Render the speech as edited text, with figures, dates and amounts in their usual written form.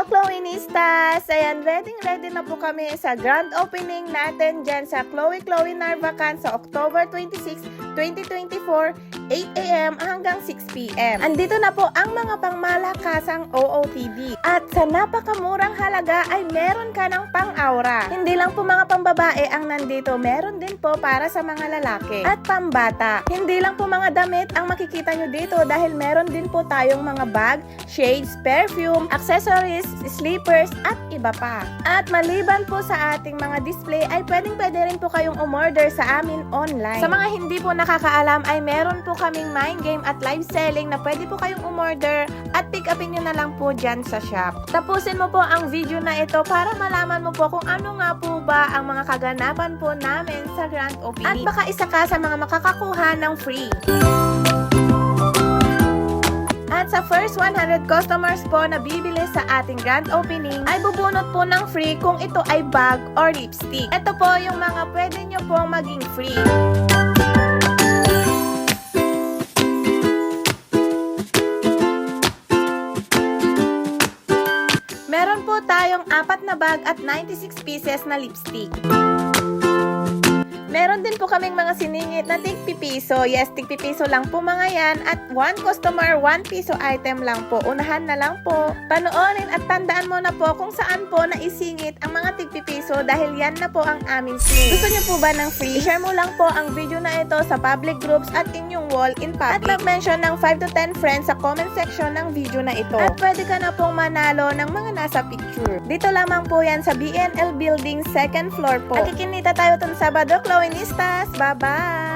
Hello, Chloenistas! Ayan, ready na po kami sa grand opening natin dyan sa Chloe Narvacan sa October 26, 2024, 8 a.m. hanggang 6 p.m. Andito na po ang mga pangmalakasang OOTD. At sa napakamurang halaga ay meron ka ng pang-aura. Hindi lang po mga pambabae ang nandito, meron din po para sa mga lalaki at pambata. Hindi lang po mga damit ang makikita nyo dito dahil meron din po tayong mga bag, shades, perfume, accessories, slippers at iba pa. At maliban po sa ating mga display ay pwede rin po kayong umorder sa amin online. Sa mga hindi po nakakaalam ay meron po kaming mind game at live selling na pwede po kayong umorder at pick upin nyo na lang po dyan sa shop. Tapusin mo po ang video na ito para malaman mo po kung ano nga po ba ang mga kaganapan po namin sa grand opening. At baka isa ka sa mga makakakuha ng free. At sa first 100 customers po na bibili sa ating grand opening ay bubunot po ng free kung ito ay bag or lipstick. Ito po yung mga pwede nyo pong maging free. Meron po tayong 4 na bag at 96 pieces na lipstick. Meron din po kaming mga siningit na tig-pipiso. Yes, tig-pipiso lang po mga yan. At 1 customer, 1 piso item lang po. Unahan na lang po. Panoorin at tandaan mo na po kung saan po naisingit ang mga tig-pipiso dahil yan na po ang aming sing. Gusto niyo po ba ng free? I-share mo lang po ang video na ito sa public groups at inyong wall in public. At mag-mention ng 5 to 10 friends sa comment section ng video na ito. At pwede ka na pong manalo ng mga nasa picture. Dito lamang po yan sa BNL Building, 2nd floor po. At kikinita tayo itong Sabado, Chloenistas. Bye-bye!